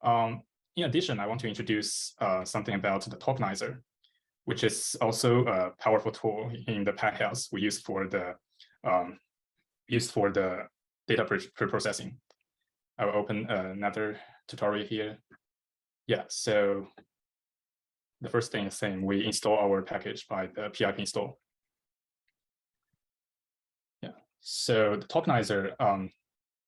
In addition, I want to introduce something about the tokenizer, which is also a powerful tool in the PyHealth we use for the data pre-processing. I will open another tutorial here. Yeah, so the first thing is saying we install our package by the pip install. Yeah, so the tokenizer,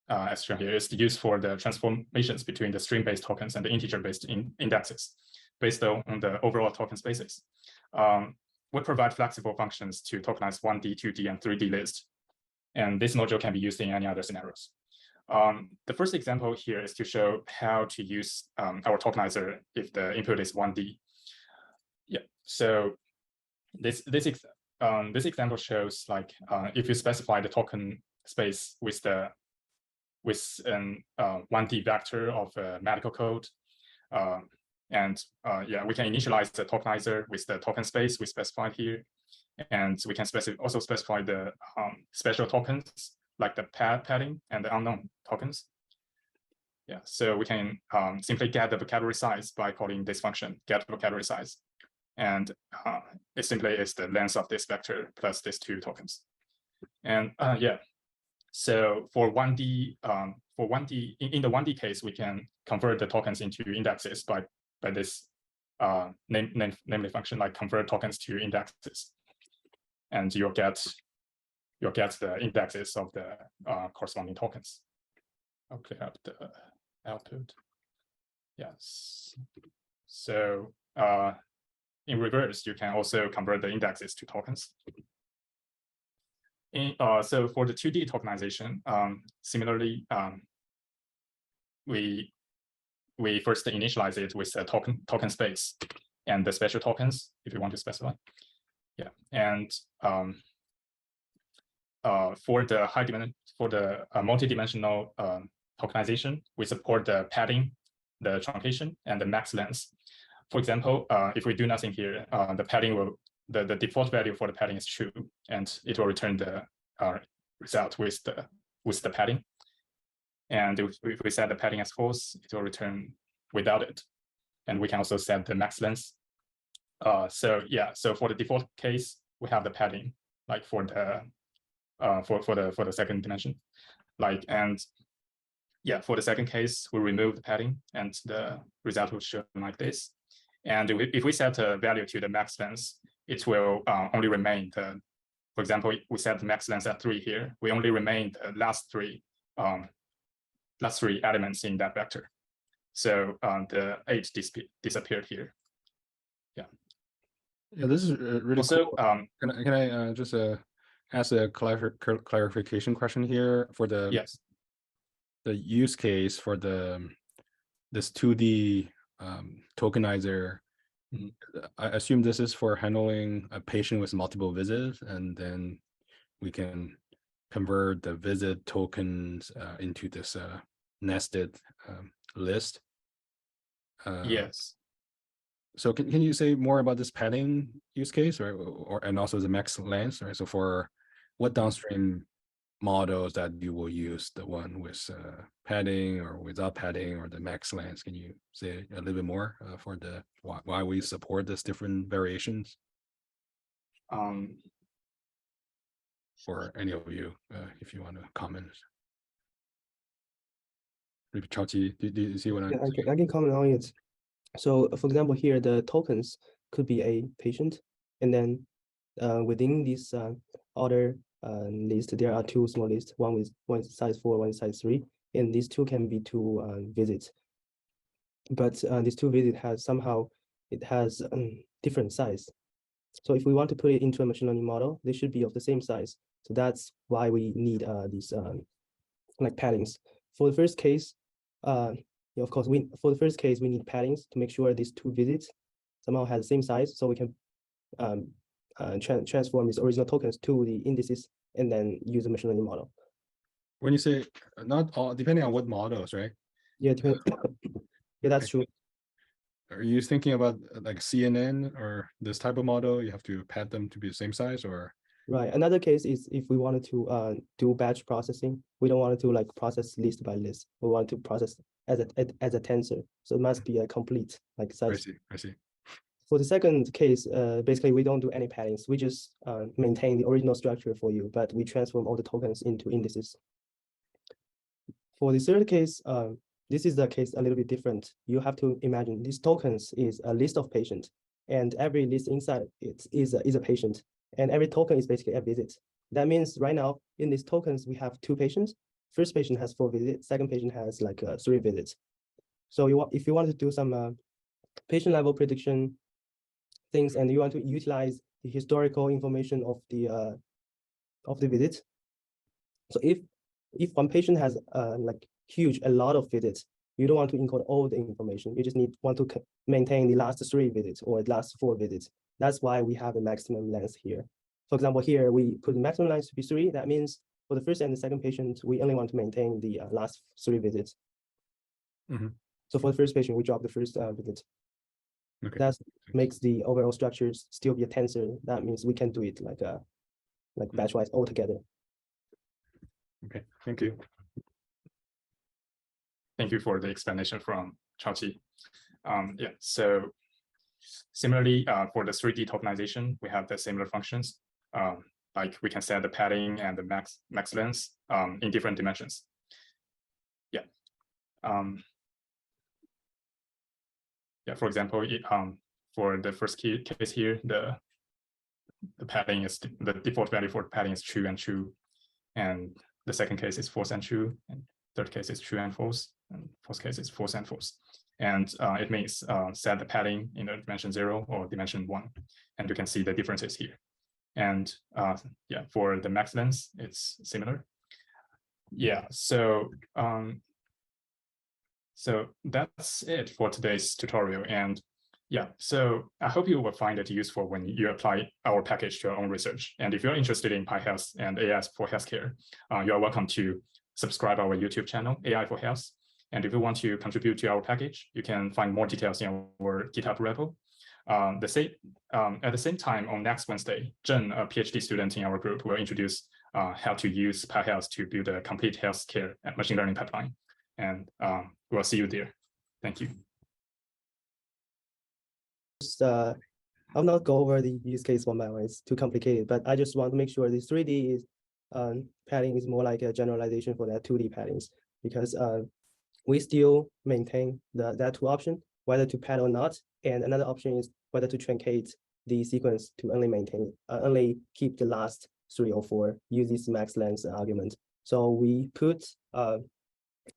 as shown here, is used for the transformations between the string-based tokens and the integer-based indexes based on the overall token spaces. We provide flexible functions to tokenize 1D, 2D, and 3D lists. And this module can be used in any other scenarios. The first example here is to show how to use our tokenizer if the input is 1D. Yeah, so this example shows like if you specify the token space with an 1D vector of medical code, yeah, we can initialize the tokenizer with the token space we specified here, and we can also specify the special tokens like the padding and the unknown tokens. Yeah, so we can simply get the vocabulary size by calling this function get vocabulary size, and it simply is the length of this vector plus these two tokens. And yeah, so for 1D, in the 1D case, we can convert the tokens into indexes by this namely function like convert tokens to indexes, and you'll get the indexes of the corresponding tokens. I'll clear up the output. Yes. So in reverse, you can also convert the indexes to tokens. So for the 2D tokenization, similarly, we first initialize it with a token space and the special tokens if you want to specify. Yeah, and for the multi-dimensional tokenization, we support the padding, the truncation, and the max length. For example, if we do nothing here, the padding will the default value for the padding is true, and it will return the result with the padding. And if we set the padding as false, it will return without it. And we can also set the max length. So yeah, so for the default case, we have the padding like for the second dimension, like, and yeah, for the second case, we remove the padding and the result will show like this. And if we set a value to the max length, it will only remain the, for example, we set the max length at 3 here. We only remain the last three elements in that vector. So the 8 disappeared here. Yeah. Yeah, this is really also, cool. Can I just ask a clarification question here for the yes, the use case for this 2D tokenizer? I assume this is for handling a patient with multiple visits, and then we can convert the visit tokens into this nested list. Yes. So can you say more about this padding use case, or and also the max length, right? So for what downstream models that you will use, the one with padding or without padding, or the max length? Can you say a little bit more for the why we support this different variations? For any of you, if you want to comment. Maybe Chaoqi, do you see what I can comment on it. So for example, here the tokens could be a patient, and then within this order list, there are two small lists, one size 4, one size 3, and these two can be two visits. But these two visits has different size. So if we want to put it into a machine learning model, they should be of the same size. So that's why we need these like paddings. For the first case, yeah, of course, for the first case we need paddings to make sure these two visits somehow have the same size, so we can transform these original tokens to the indices and then use a machine learning model. When you say not all, depending on what models, right? Yeah, yeah, that's true. Are you thinking about like CNN or this type of model? You have to pad them to be the same size, or? Right. Another case is if we wanted to do batch processing, we don't want to like process list by list. We want to process as a tensor. So it must be a complete like size. I see. For the second case, basically we don't do any paddings. We just maintain the original structure for you, but we transform all the tokens into indices. For the third case, this is the case a little bit different. You have to imagine these tokens is a list of patients, and every list inside it is a patient, and every token is basically a visit. That means right now in these tokens, we have 2 patients. First patient has 4 visits, second patient has like 3 visits. So if you want to do some patient level prediction things, and you want to utilize the historical information of the visit. So if one patient has like a lot of visits, you don't want to encode all the information. You just want to maintain the last 3 visits or the last 4 visits. That's why we have a maximum length here. For example, here we put the maximum length to be 3. That means for the first and the second patient, we only want to maintain the last 3 visits. So for the first patient, we drop the first visit. Okay. That makes the overall structures still be a tensor. That means we can do it like batchwise all together. Okay, thank you. Thank you for the explanation from Chaoqi. Yeah, so similarly, for the 3D tokenization, we have the similar functions. Like we can set the padding and the max length in different dimensions. Yeah. Yeah, for example, for the first case here, the padding is the default value for padding is true and true, and the second case is false and true, and third case is true and false, and fourth case is false and false. And it means set the padding in the dimension 0 or dimension 1, and you can see the differences here. And yeah, for the max length, it's similar. Yeah, so so that's it for today's tutorial. And yeah, so I hope you will find it useful when you apply our package to your own research. And if you're interested in PyHealth and AI for healthcare, you are welcome to subscribe our YouTube channel, AI for Health. And if you want to contribute to our package, you can find more details in our GitHub repo. At the same time, on next Wednesday, Zhen, a PhD student in our group, will introduce how to use PyHealth to build a complete healthcare and machine learning pipeline. And we'll see you there. Thank you. I'll not go over the use case one by one. It's too complicated, but I just want to make sure the 3D is padding is more like a generalization for that 2D paddings, because we still maintain that 2 option, whether to pad or not. And another option is whether to truncate the sequence to only keep the last 3 or 4, use this max length argument. So we put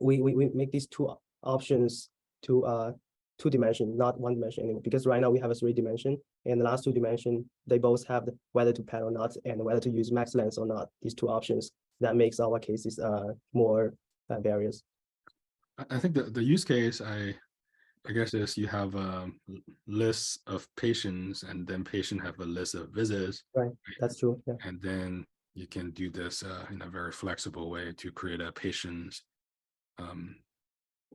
we make these 2 options to 2 dimension, not 1 dimension anymore, because right now we have a 3 dimension, and the last 2 dimension, they both have the whether to pad or not and whether to use max length or not, these 2 options. That makes our cases more various. I think the use case, I guess, is you have a list of patients, and then patient have a list of visits. Right, that's true. Yeah. And then you can do this in a very flexible way to create a patient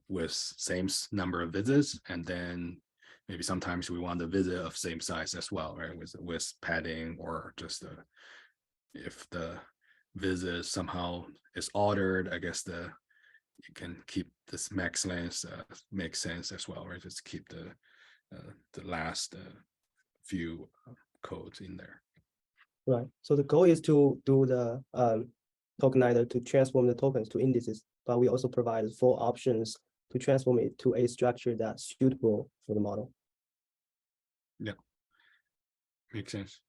with same number of visits, and then maybe sometimes we want a visit of same size as well, right? With padding, or just if the visit somehow is ordered, I guess you can keep this max length makes sense as well, right? Just keep the last few codes in there. Right. So the goal is to do the tokenizer to transform the tokens to indices, but we also provide 4 options to transform it to a structure that's suitable for the model. Yeah, makes sense.